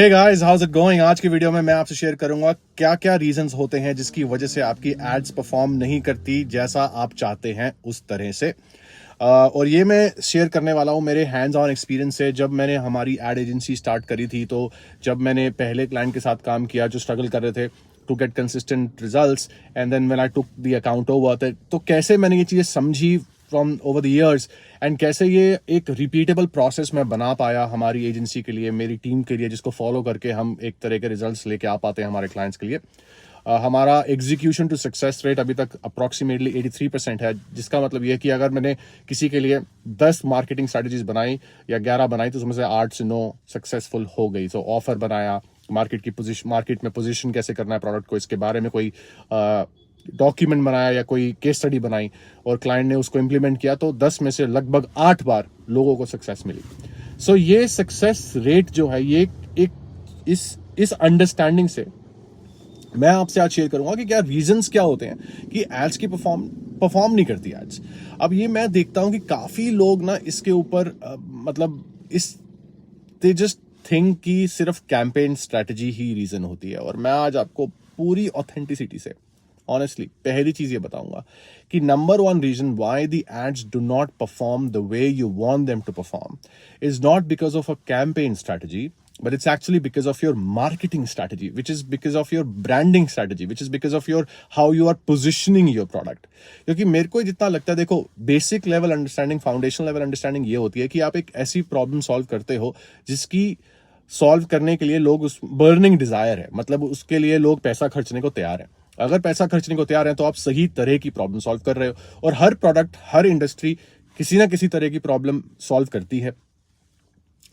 Hey guys, how's it going. आज की video में मैं आपसे शेयर करूंगा क्या क्या रीजंस होते हैं जिसकी वजह से आपकी एड्स परफॉर्म नहीं करती जैसा आप चाहते हैं उस तरह से। और ये मैं शेयर करने वाला हूँ मेरे हैंड्स ऑन एक्सपीरियंस से। जब मैंने हमारी एड एजेंसी स्टार्ट करी थी, तो जब मैंने पहले क्लाइंट के साथ काम किया जो स्ट्रगल कर रहे थे to get consistent results, and then when I took the account over, तो कैसे मैंने ये चीज़ें समझी from over the years, and कैसे ये एक रिपीटेबल प्रोसेस में बना पाया हमारी एजेंसी के लिए, मेरी टीम के लिए, जिसको फॉलो करके हम एक तरह के रिजल्ट्स लेके आ पाते हैं हमारे क्लाइंट्स के लिए। हमारा एग्जीक्यूशन टू सक्सेस रेट अभी तक अप्रॉक्सीमेटली 83% है, जिसका मतलब ये है कि अगर मैंने किसी के लिए 10 मार्केटिंग स्ट्रेटजीज बनाई या 11 बनाई, तो उसमें से 8 से 9 सक्सेसफुल हो गई। तो ऑफर बनाया, मार्केट में पोजीशन कैसे करना है प्रोडक्ट को, इसके बारे में कोई डॉक्यूमेंट बनाया या कोई केस स्टडी बनाई और क्लाइंट ने उसको इंप्लीमेंट किया, तो 10 में से लगभग 8 बार लोगों को सक्सेस मिली। सो ये सक्सेस रेट जो है, ये एक इस अंडरस्टैंडिंग से मैं आपसे आज शेयर करूंगा कि क्या रीजंस क्या होते हैं कि एड्स की परफॉर्म नहीं करती एड्स। अब ये मैं देखता हूं कि काफी लोग ना इसके ऊपर दे जस्ट थिंक कि सिर्फ कैंपेन स्ट्रेटजी ही रीजन होती है। और मैं आज आपको पूरी ऑथेंटिसिटी से ऑनेस्टली पहली चीज ये बताऊंगा कि number one reason why the ads do not perform the way you want them to perform is not because of a campaign strategy, but it's actually because of your marketing strategy, which is because of your branding strategy, which is because of your how you are positioning your product. क्योंकि मेरे को जितना लगता है, देखो, basic level understanding, foundational level understanding ये होती है कि आप एक ऐसी प्रॉब्लम सॉल्व करते हो जिसकी सॉल्व करने के लिए लोग उस बर्निंग डिजायर है, मतलब उसके लिए लोग पैसा खर्चने को तैयार है। अगर पैसा खर्चने को तैयार है तो आप सही तरह की प्रॉब्लम सॉल्व कर रहे हो। और हर प्रोडक्ट, हर इंडस्ट्री किसी ना किसी तरह की प्रॉब्लम सॉल्व करती है।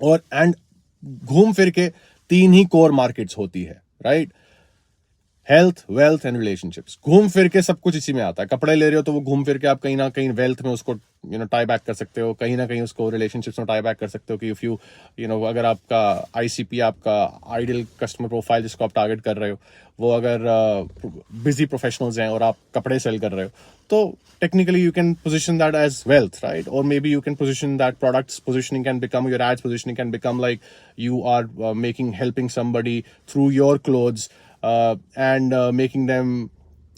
और एंड घूम फिर के 3 ही कोर मार्केट्स होती है, right? Health, wealth and relationships. घूम फिर के सब कुछ इसी में आता है। कपड़े ले रहे हो तो वो घूम फिर के आप कहीं ना कहीं वेल्थ में उसको टाई बैक कर सकते हो, कहीं ना कहीं उसको रिलेशनशिप्स में टाई बैक कर सकते हो कि इफ यू अगर आपका आईसीपी, आपका आइडियल कस्टमर प्रोफाइल जिसको आप टारगेट कर रहे हो, वो अगर बिजी प्रोफेशनल्स हैं और आप कपड़े सेल कर रहे हो, तो technically you can position that as wealth, right? Or maybe you can position that product's positioning can become, your ads positioning can become like you are helping somebody through your clothes and making them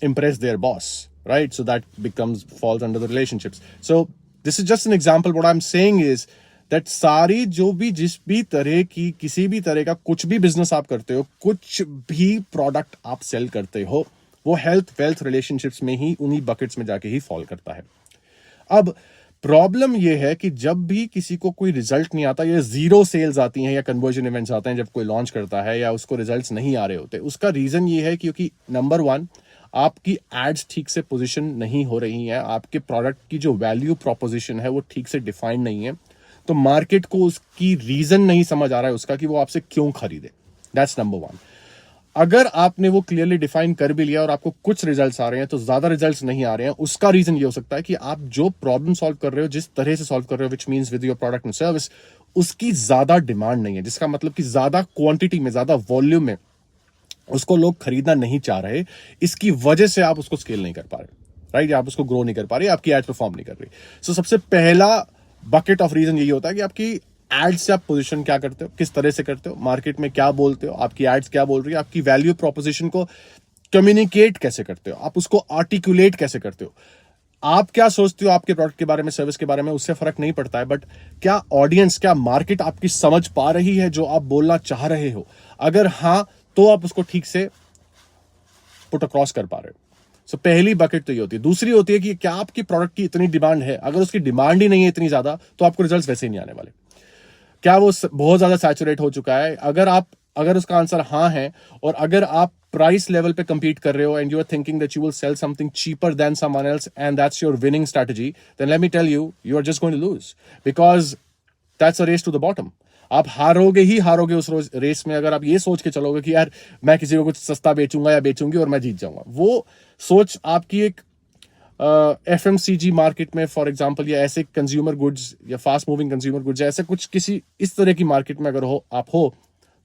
impress their boss, right? So that falls under the relationships. So this is just an example. What I'm saying is that सारी जो भी जिस भी तरह की किसी भी तरह का कुछ भी बिजनेस आप करते हो, कुछ भी प्रोडक्ट आप सेल करते हो, वो हेल्थ, वेल्थ, रिलेशनशिप्स में ही, उन्हीं बकेट्स में जाके ही फॉल करता है। अब प्रॉब्लम ये है कि जब भी किसी को कोई रिजल्ट नहीं आता, या जीरो सेल्स आती हैं या कन्वर्जन इवेंट्स आते हैं जब कोई लॉन्च करता है, या उसको रिजल्ट्स नहीं आ रहे होते, उसका रीजन ये है क्योंकि नंबर वन, आपकी एड्स ठीक से पोजीशन नहीं हो रही हैं, आपके प्रोडक्ट की जो वैल्यू प्रोपोजिशन है वो ठीक से डिफाइंड नहीं है, तो मार्केट को उसकी रीजन नहीं समझ आ रहा है उसका कि वो आपसे क्यों खरीदे। That's number one. अगर आपने वो क्लियरली डिफाइन कर भी लिया और आपको कुछ रिजल्ट्स आ रहे हैं, तो ज्यादा रिजल्ट्स नहीं आ रहे हैं, उसका रीजन ये हो सकता है कि आप जो प्रॉब्लम सॉल्व कर रहे हो, जिस तरह से सॉल्व कर रहे हो, which means with your product and service, उसकी ज्यादा डिमांड नहीं है, जिसका मतलब कि ज्यादा क्वांटिटी में, ज्यादा वॉल्यूम में उसको लोग खरीदना नहीं चाह रहे। इसकी वजह से आप उसको स्केल नहीं कर पा रहे, राइट? आप उसको ग्रो नहीं कर पा रहे, आपकी एड परफॉर्म नहीं कर रही। सो सबसे पहला बकेट ऑफ रीजन यही होता है कि आपकी एड्स से आप पोजीशन क्या करते हो, किस तरह से करते हो, मार्केट में क्या बोलते हो, आपकी एड्स क्या बोल रही है, आपकी वैल्यू प्रोपोजिशन को कम्युनिकेट कैसे करते हो, आप उसको आर्टिकुलेट कैसे करते हो, आप क्या सोचते हो आपके प्रोडक्ट के बारे में, सर्विस के बारे में, उससे फर्क नहीं पड़ता है, बट क्या ऑडियंस, क्या मार्केट आपकी समझ पा रही है जो आप बोलना चाह रहे हो? अगर हां, तो आप उसको ठीक से पुट अक्रॉस कर पा रहे हो। सो पहली बकेट तो ये होती है। दूसरी होती है कि क्या आपकी प्रोडक्ट की इतनी डिमांड है? अगर उसकी डिमांड ही नहीं है इतनी ज्यादा, तो आपको रिजल्ट्स वैसे ही नहीं आने वाले। क्या वो बहुत ज्यादा सैचुरेट हो चुका है? अगर उसका आंसर हाँ है, और अगर आप प्राइस लेवल पे कंपीट कर रहे हो and you are thinking that you will sell something cheaper than someone else and that's your winning strategy, then let me tell you, you are just going to lose, because that's a race to the bottom. आप हारोगे ही हारोगे उस race में अगर आप ये सोच के चलोगे कि यार मैं किसी को कुछ सस्ता बेचूंगा या बेचूंगी और मैं जीत जाऊंगा। वो सोच आपकी एक एफएमसीजी मार्केट में, फॉर एग्जांपल, या ऐसे कंज्यूमर गुड्स या फास्ट मूविंग कंज्यूमर गुड्स, ऐसे कुछ किसी इस तरह की मार्केट में अगर आप हो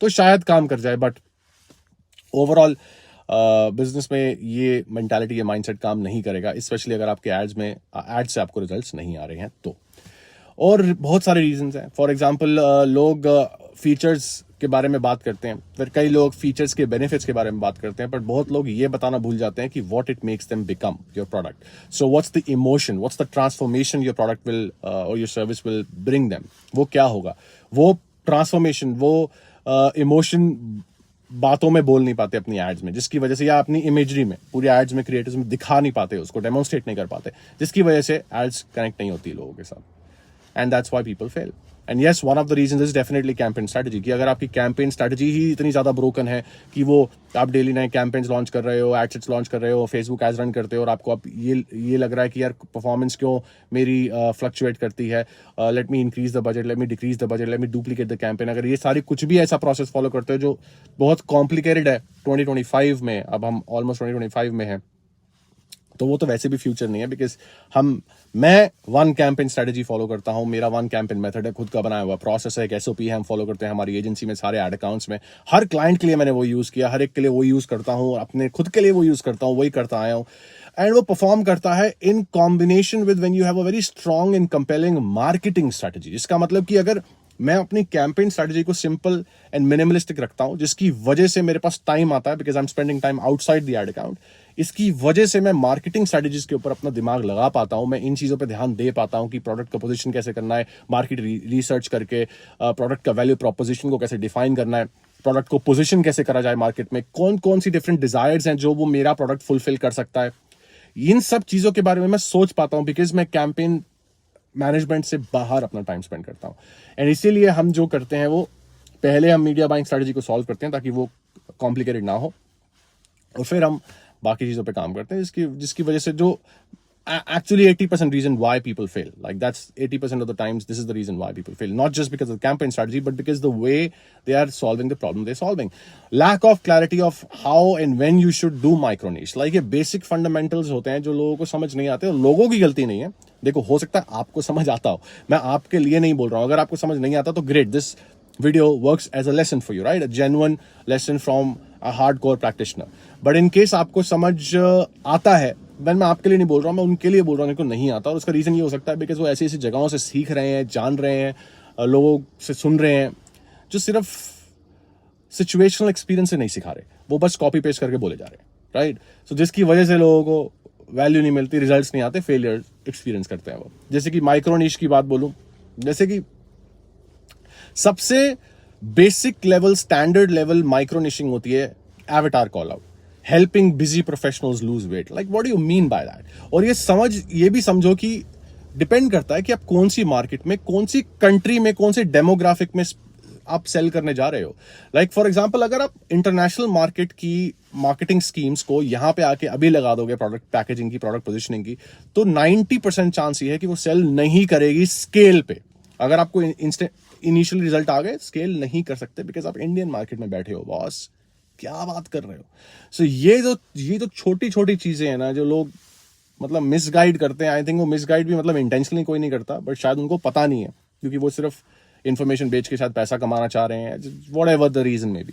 तो शायद काम कर जाए, बट ओवरऑल बिजनेस में ये मेंटालिटी, ये माइंडसेट काम नहीं करेगा, स्पेशली अगर आपके एड्स से आपको रिजल्ट्स नहीं आ रहे हैं तो। और बहुत सारे रीजंस हैं। फॉर एग्जांपल, लोग फीचर्स के बारे में बात करते हैं, फिर कई लोग फीचर्स के बेनिफिट्स के बारे में बात करते हैं, पर बहुत लोग ये बताना भूल जाते हैं कि what it makes them become your product. So what's the emotion, what's the transformation your product will और your service will bring them. वो क्या होगा, वो ट्रांसफॉर्मेशन, वो इमोशन बातों में बोल नहीं पाते अपनी एड्स में, जिसकी वजह से, या अपनी इमेजरी में, पूरी एड्स में, क्रिएटिव्स में दिखा नहीं पाते, उसको डेमोन्स्ट्रेट नहीं कर पाते, जिसकी वजह से एड्स कनेक्ट नहीं होती लोगों के साथ. And that's why people fail. And yes, one of the reason is definitely campaign strategy. कि अगर आपकी कैंपेन स्ट्रेटजी ही इतनी ज्यादा ब्रोकन है कि वो आप डेली नए कैंपेन्स लॉन्च कर रहे हो, एडसेट्स लॉन्च कर रहे हो, फेसबुक एड्स रन करते हो, और आपको अब ये लग रहा है कि यार परफॉर्मेंस क्यों मेरी फ्लक्चुएट करती है, let me increase the budget, let me decrease the budget, let me duplicate the campaign. अगर ये सारी कुछ भी ऐसा प्रोसेस फॉलो करते हो जो बहुत कॉम्प्लिकेटेड है 2025 में, अब हम ऑलमोस्ट 2025 में है, तो वो तो वैसे भी फ्यूचर नहीं है. बिकॉज मैं वन कैंपेन स्ट्रेटजी फॉलो करता हूँ, मेरा वन कैंपेन मेथड है, खुद का बनाया हुआ प्रोसेस है, एक एसओपी है, हम फॉलो करते हैं हमारी एजेंसी में, सारे एड अकाउंट्स में. हर क्लाइंट के लिए मैंने वो यूज किया, हर एक के लिए वो यूज करता हूँ, अपने खुद के लिए वो यूज करता हूँ, वही करता आया हूँ. एंड वो परफॉर्म करता है in combination with when you have a very strong and compelling marketing strategy. इसका मतलब कि अगर मैं अपनी कैंपेन स्ट्रेटजी को सिंपल एंड मिनिमलिस्टिक रखता हूं, जिसकी वजह से मेरे पास टाइम आता है, because I am spending time outside the ad account, इसकी वजह से मैं मार्केटिंग स्ट्रेटजीज के ऊपर अपना दिमाग लगा पाता हूं, मैं इन चीजों पे ध्यान दे पाता हूं कि प्रोडक्ट का पोजीशन कैसे करना है, मार्केट रिसर्च करके प्रोडक्ट का वैल्यू प्रोपोजिशन को कैसे डिफाइन करना है, प्रोडक्ट को पोजीशन कैसे करा जाए मार्केट में, कौन कौन सी डिफरेंट डिजायर्स हैं जो वो मेरा प्रोडक्ट फुलफिल कर सकता है. इन सब चीजों के बारे में मैं सोच पाता हूं, बिकॉज मैं कैंपेन मैनेजमेंट से बाहर अपना टाइम स्पेंड करता हूं. एंड इसीलिए हम जो करते हैं, वो पहले हम मीडिया बाइंग स्ट्रेटजी को सॉल्व करते हैं ताकि वो कॉम्प्लिकेटेड ना हो, और फिर हम बाकी चीजों पे काम करते हैं, जिसकी वजह से जो actually 80% reason why people fail, like that's 80% of the times this is the reason why people fail, not just because of the campaign strategy, but because the way they are solving the problem they're solving. Lack of clarity of how and when you should do micro niche, like ये basic fundamentals होते हैं जो लोगों को समझ नहीं आते, और लोगों की गलती नहीं है. देखो, हो सकता है आपको समझ आता हो, मैं आपके लिए नहीं बोल रहा हूं. अगर आपको समझ नहीं आता तो great, this video works as a lesson for you, right? A genuine lesson from a hardcore practitioner. But in case आपको समझ आता है, मैं आपके लिए नहीं बोल रहा हूँ, मैं उनके लिए बोल रहा हूँ जिनको नहीं आता. और उसका रीजन ये हो सकता है बिकॉज वो ऐसी ऐसी जगहों से सीख रहे हैं, जान रहे हैं, लोगों से सुन रहे हैं, जो सिर्फ सिचुएशनल एक्सपीरियंस से नहीं सिखा रहे, वो बस कॉपी पेस्ट करके बोले जा रहे हैं, राइट? सो जिसकी वजह से लोगों को वैल्यू नहीं मिलती, रिजल्ट्स नहीं आते, फेलियर एक्सपीरियंस करते हैं वो. जैसे कि माइक्रो नीश की बात बोलूं, जैसे कि सबसे basic level, standard level micro niching होती है avatar call out, helping busy professionals lose weight. Like what do you mean by that? और ये भी समझो कि डिपेंड करता है कि आप कौन सी मार्केट में, कौन सी कंट्री में, कौन से डेमोग्राफिक में आप सेल करने जा रहे हो. लाइक फॉर एग्जांपल, अगर आप इंटरनेशनल मार्केट की मार्केटिंग स्कीम्स को यहां पे आके अभी लगा दोगे, प्रोडक्ट पैकेजिंग की, प्रोडक्ट पोजिशनिंग की, तो 90% चांस ये है कि वो सेल नहीं करेगी स्केल पे. अगर आपको इनिशियल रिजल्ट आ गए, स्केल नहीं कर सकते बिकॉज आप इंडियन मार्केट में बैठे हो. बॉस, क्या बात कर रहे हो? सो ये जो छोटी छोटी चीजें हैं ना, जो लोग मतलब मिसगाइड करते हैं, आई थिंक वो मिसगाइड भी मतलब इंटेंशनली कोई नहीं करता, बट शायद उनको पता नहीं है, क्योंकि वो सिर्फ इन्फॉर्मेशन बेच के शायद पैसा कमाना चाह रहे हैं, whatever the reason may be,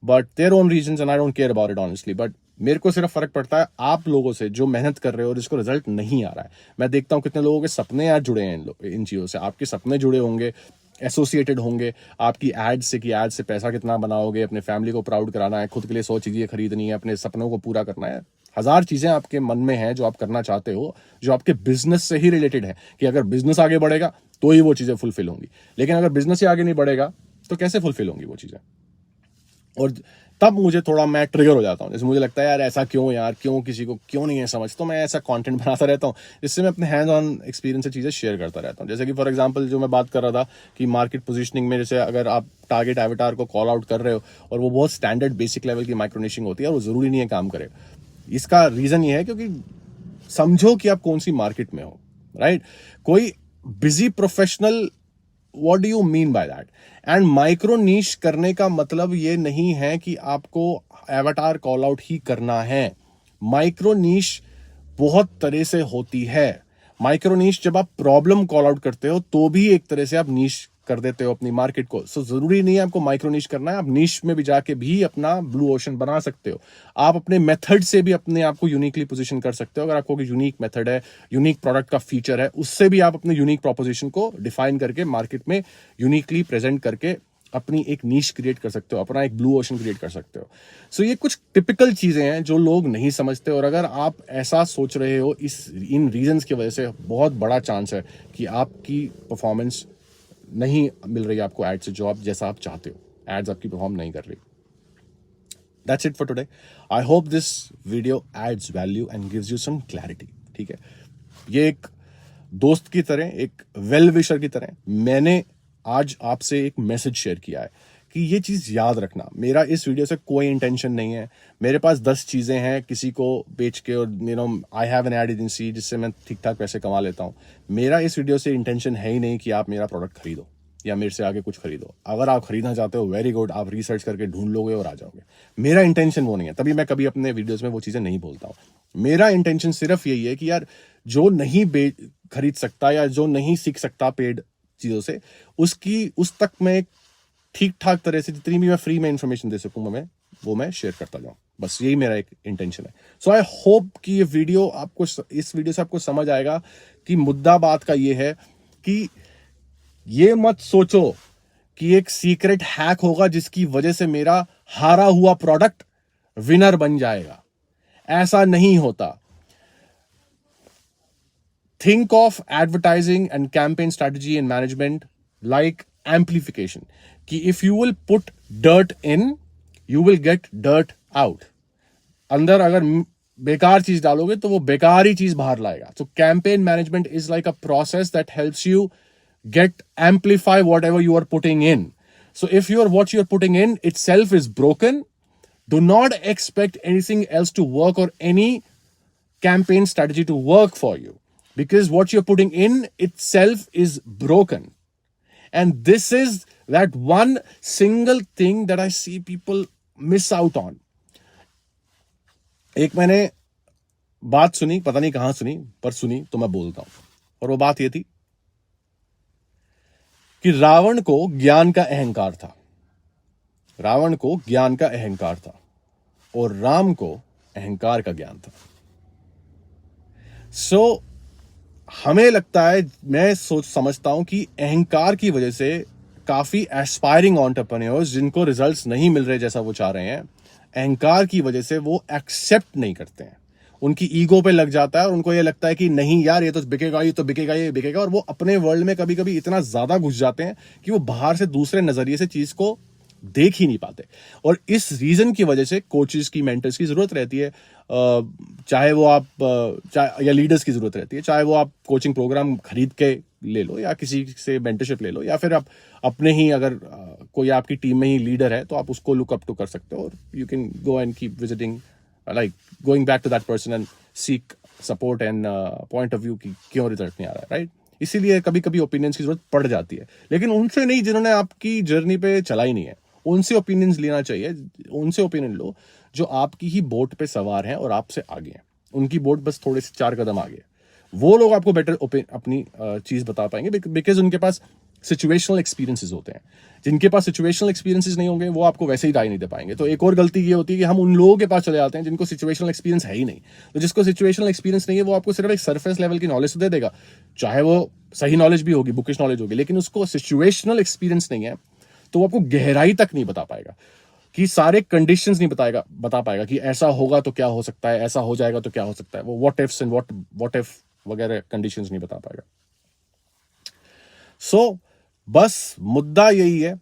but their own reasons and I don't care about it honestly. But मेरे को सिर्फ फर्क पड़ता है आप लोगों से जो मेहनत कर रहे हो और जिसको रिजल्ट नहीं आ रहा है. मैं देखता हूं कितने लोगों के सपने यार जुड़े हैं इन चीजों से. आपके सपने जुड़े होंगे, एसोसिएटेड होंगे आपकी एड से, कि एड से पैसा कितना बनाओगे, अपने फैमिली को प्राउड कराना है, खुद के लिए 100 चीजें खरीदनी है, अपने सपनों को पूरा करना है. 1000 चीजें आपके मन में हैं जो आप करना चाहते हो, जो आपके बिजनेस से ही रिलेटेड है, कि अगर बिजनेस आगे बढ़ेगा तो ही वो चीजें फुलफिल होंगी. लेकिन अगर बिजनेस ही आगे नहीं बढ़ेगा तो कैसे फुलफिल होंगी वो चीजें? और तब मुझे थोड़ा, मैं ट्रिगर हो जाता हूँ. जैसे मुझे लगता है यार ऐसा क्यों, यार क्यों, किसी को क्यों नहीं है समझ, तो मैं ऐसा कंटेंट बनाता रहता हूँ, जिससे मैं अपने हैंड ऑन एक्सपीरियंस से चीजें शेयर करता रहता हूँ. जैसे कि फॉर एग्जांपल जो मैं बात कर रहा था कि मार्केट पोजीशनिंग में, जैसे अगर आप टारगेट एवेटार को कॉल आउट कर रहे हो और वो बहुत स्टैंडर्ड बेसिक लेवल की माइक्रोनिशिंग होती है और वो जरूरी नहीं है काम करे. इसका रीजन ये है क्योंकि समझो कि आप कौन सी मार्केट में हो, राइट? कोई busy professional, what do you mean by that? And micro niche करने का मतलब ये नहीं है कि आपको एवेटार कॉल आउट ही करना है. माइक्रो नीश बहुत तरह से होती है. माइक्रो नीश जब आप प्रॉब्लम कॉल आउट करते हो तो भी एक तरह से आप नीश कर देते हो अपनी मार्केट को. सो जरूरी नहीं है आपको माइक्रो नीश करना है, आप नीश में भी जाके भी अपना ब्लू ओशन बना सकते हो. आप अपने मेथड से भी अपने आप को यूनिकली पोजीशन कर सकते हो. अगर आपको यूनिक मेथड है, यूनिक प्रोडक्ट का फीचर है, उससे भी आप अपने यूनिक प्रोपोजिशन को डिफाइन करके मार्केट में यूनिकली प्रेजेंट करके अपनी एक नीश क्रिएट कर सकते हो, अपना एक ब्लू ओशन क्रिएट कर सकते हो। सो ये कुछ टिपिकल चीजें हैं जो लोग नहीं समझते, और अगर आप ऐसा सोच रहे हो इन रीजंस की वजह से बहुत बड़ा चांस है कि आपकी परफॉर्मेंस नहीं मिल रही है आपको एड से, जो आप जैसा आप चाहते हो, एड्स आपकी परफॉर्म नहीं कर रही। That's it for today. I hope this video adds value and gives you some clarity. ठीक है, ये एक दोस्त की तरह, एक वेल विशर की तरह मैंने आज आपसे एक मैसेज शेयर किया है कि ये चीज याद रखना। मेरा इस वीडियो से कोई इंटेंशन नहीं है, मेरे पास 10 चीजें हैं किसी को बेच के, और I have an ad agency जिससे मैं ठीक ठाक पैसे कमा लेता हूं। मेरा इस वीडियो से इंटेंशन है ही नहीं कि आप मेरा प्रोडक्ट खरीदो या मेरे से आगे कुछ खरीदो। अगर आप खरीदना चाहते हो वेरी गुड, आप रिसर्च करके ढूंढ लोगे और आ जाओगे। मेरा इंटेंशन वो नहीं है, तभी मैं कभी अपने वीडियोस में वो चीजें नहीं बोलता हूं। मेरा इंटेंशन सिर्फ यही है कि यार जो नहीं खरीद सकता या जो नहीं सीख सकता पेड चीजों से, उस तक मैं ठीक ठाक तरह से जितनी भी मैं फ्री में इंफॉर्मेशन दे सकूं वो मैं शेयर करता जाऊं। बस यही मेरा एक इंटेंशन है। सो आई होप कि ये वीडियो आपको, इस वीडियो से आपको समझ आएगा कि मुद्दा बात का ये है कि ये मत सोचो कि एक सीक्रेट हैक होगा जिसकी वजह से मेरा हारा हुआ प्रोडक्ट विनर बन जाएगा। ऐसा नहीं होता। Think of advertising and campaign strategy and management like amplification. कि if you will put dirt in, you will get dirt out. अंदर अगर बेकार चीज डालोगे तो वो बेकार ही चीज बाहर लाएगा। So campaign management is like a process that helps you amplify whatever you are putting in. So if what you're putting in itself is broken, do not expect anything else to work or any campaign strategy to work for you. Because what you're putting in itself is broken. And this is that one single thing that I see people miss out on. एक मैंने बात सुनी, पता नहीं कहां सुनी, पर सुनी तो मैं बोलता हूं। और वो बात ये थी कि रावण को ज्ञान का अहंकार था। रावण को ज्ञान का अहंकार था और राम को अहंकार का ज्ञान था। सो हमें लगता है, मैं समझता हूं कि अहंकार की वजह से काफी एस्पायरिंग एंटरप्रेन्योर्स जिनको रिजल्ट्स नहीं मिल रहे जैसा वो चाह रहे हैं, अहंकार की वजह से वो एक्सेप्ट नहीं करते हैं। उनकी ईगो पे लग जाता है और उनको ये लगता है कि नहीं यार ये तो बिकेगा, ये तो बिकेगा, ये बिकेगा। और वो अपने वर्ल्ड में कभी कभी इतना ज्यादा घुस जाते हैं कि वो बाहर से दूसरे नजरिए से चीज को देख ही नहीं पाते। और इस रीजन की वजह से कोचेस की, मेंटर्स की जरूरत रहती है, चाहे वो आप या लीडर्स की जरूरत रहती है, चाहे वो आप कोचिंग प्रोग्राम खरीद के ले लो या किसी से मेंटरशिप ले लो, या फिर आप अपने ही, अगर कोई आपकी टीम में ही लीडर है तो आप उसको लुक अप टू कर सकते हो। और you can go and keep visiting, like going back to that person and seek support and point of view कि क्यों रिजल्ट नहीं आ रहा है, राइट। इसीलिए कभी कभी ओपिनियंस की जरूरत पड़ जाती है, लेकिन उनसे नहीं जिन्होंने आपकी जर्नी पे चला ही नहीं है। उनसे ओपिनियंस लेना चाहिए, उनसे ओपिनियन लो जो आपकी ही बोट पे सवार हैं और आपसे आगे हैं। उनकी बोट बस थोड़े से 4 कदम आगे। वो लोग आपको बेटर अपनी चीज बता पाएंगे, बिकॉज उनके पास सिचुएशनल एक्सपीरियंसेस होते हैं। जिनके पास सिचुएशनल एक्सपीरियंसेस नहीं होंगे वो आपको वैसे ही राय नहीं दे पाएंगे। तो एक और गलती ये होती है कि हम उन लोगों के पास चले जाते हैं जिनको सिचुएशनल एक्सपीरियंस है ही नहीं। तो जिसको सिचुएशनल एक्सपीरियंस नहीं है वो आपको सिर्फ एक सरफेस लेवल की नॉलेज तो दे देगा, चाहे वो सही नॉलेज भी होगी, बुकिश नॉलेज होगी, लेकिन उसको सिचुएशनल एक्सपीरियंस नहीं है तो वो आपको गहराई तक नहीं बता पाएगा, कि सारे कंडीशंस नहीं बता पाएगा कि ऐसा होगा तो क्या हो सकता है, ऐसा हो जाएगा तो क्या हो सकता है। वो what ifs and what if वगैरह कंडीशंस नहीं बता पाएगा। सो बस मुद्दा यही है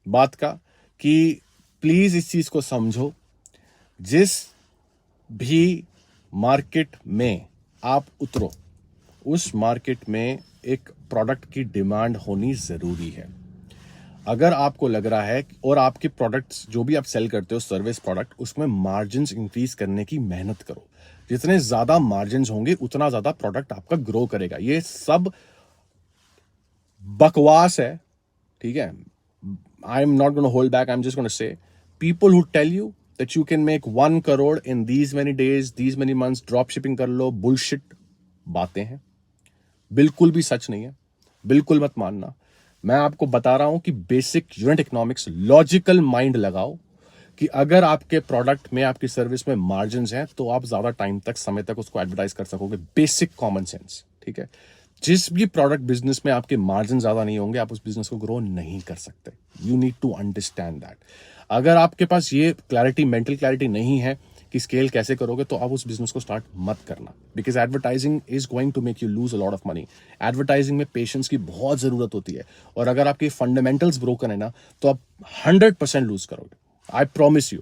बात का कि प्लीज इस चीज को समझो, जिस भी मार्केट में आप उतरो उस मार्केट में एक प्रोडक्ट की डिमांड होनी जरूरी है। अगर आपको लग रहा है, और आपके प्रोडक्ट्स जो भी आप सेल करते हो, सर्विस प्रोडक्ट, उसमें मार्जिन्स इंक्रीज करने की मेहनत करो। जितने ज्यादा मार्जिन्स होंगे उतना ज्यादा प्रोडक्ट आपका ग्रो करेगा। ये सब बकवास है, ठीक है। I am not gonna hold back, I am just gonna say people who tell you that you can make 1 crore in these many days, these many months, drop shipping कर लो, बुलशिट बातें हैं, बिल्कुल भी सच नहीं है, बिल्कुल मत मानना। मैं आपको बता रहा हूं कि basic unit economics, logical mind लगाओ कि अगर आपके प्रोडक्ट में, आपकी सर्विस में मार्जिन्स हैं तो आप ज्यादा टाइम तक, समय तक उसको एडवर्टाइज कर सकोगे। बेसिक कॉमन सेंस, ठीक है। जिस भी प्रोडक्ट बिजनेस में आपके मार्जिन ज्यादा नहीं होंगे, आप उस बिजनेस को ग्रो नहीं कर सकते. You need to understand that. अगर आपके पास ये क्लैरिटी, मेंटल क्लैरिटी नहीं है कि स्केल कैसे करोगे, तो आप उस बिजनेस को स्टार्ट मत करना. Because advertising is going to make you lose a lot of money. Advertising में पेशेंस की बहुत जरूरत होती है, और अगर आपके फंडामेंटल्स ब्रोकन है ना, तो आप 100% लूज करोगे. I promise you.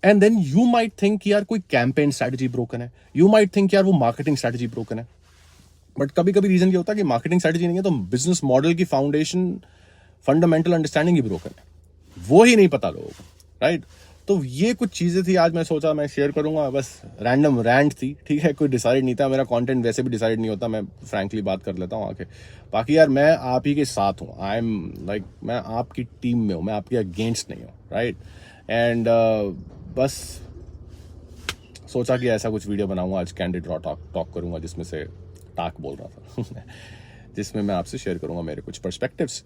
And then you might think यार कोई कैंपेन स्ट्रैटेजी ब्रोकन है, यू माइट थिंक यार वो मार्केटिंग स्ट्रैटेजी ब्रोकन है. बट कभी कभी रीजन ये होता है कि मार्केटिंग स्ट्रैटेजी नहीं है, तो बिजनेस मॉडल की फाउंडेशन, फंडामेंटल अंडरस्टैंडिंग ही ब्रोकन है. वो ही नहीं पता लोगों को, राइट? तो ये कुछ चीजें थी, आज मैं सोचा मैं शेयर करूंगा. बस रैंडम रैंट थी, ठीक है, कोई डिसाइड नहीं था. मेरा कंटेंट वैसे भी डिसाइड नहीं होता, मैं फ्रैंकली बात कर लेता हूँ आके. बाकी यार मैं आप ही के साथ हूँ. आई एम लाइक, मैं आपकी टीम में हूँ, मैं आपके अगेंस्ट नहीं हूँ, राइट? एंड बस सोचा कि ऐसा कुछ वीडियो बनाऊंगा आज, कैंडिड रॉ टॉक करूंगा, जिसमें से टाक बोल रहा था जिसमें मैं आपसे शेयर करूंगा मेरे कुछ पर्सपेक्टिव्स.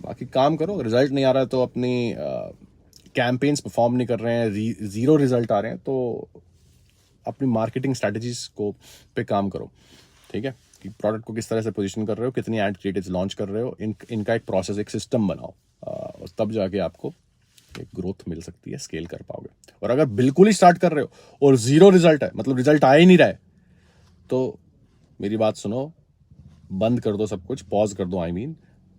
बाकी काम करो. रिजल्ट नहीं आ रहा है तो अपनी कैंपेन्स परफॉर्म नहीं कर रहे हैं, जीरो रिजल्ट आ रहे हैं, तो अपनी मार्केटिंग स्ट्रैटेजीज को पे काम करो. ठीक है, कि प्रोडक्ट को किस तरह से पोजीशन कर रहे हो, कितनी एड क्रिएटिव्स लॉन्च कर रहे हो, इनका एक प्रोसेस, एक सिस्टम बनाओ. और तब जाके आपको एक ग्रोथ मिल सकती है, स्केल कर पाओगे. और अगर बिल्कुल ही स्टार्ट कर रहे हो और जीरो रिजल्ट है, मतलब रिजल्ट आ ही नहीं रहा है, तो मेरी बात सुनो, बंद कर दो सब कुछ, पॉज कर दो. I mean,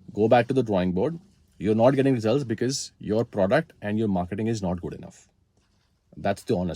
go back to the drawing board. You're not getting results because your product and your marketing is not good enough. That's the honest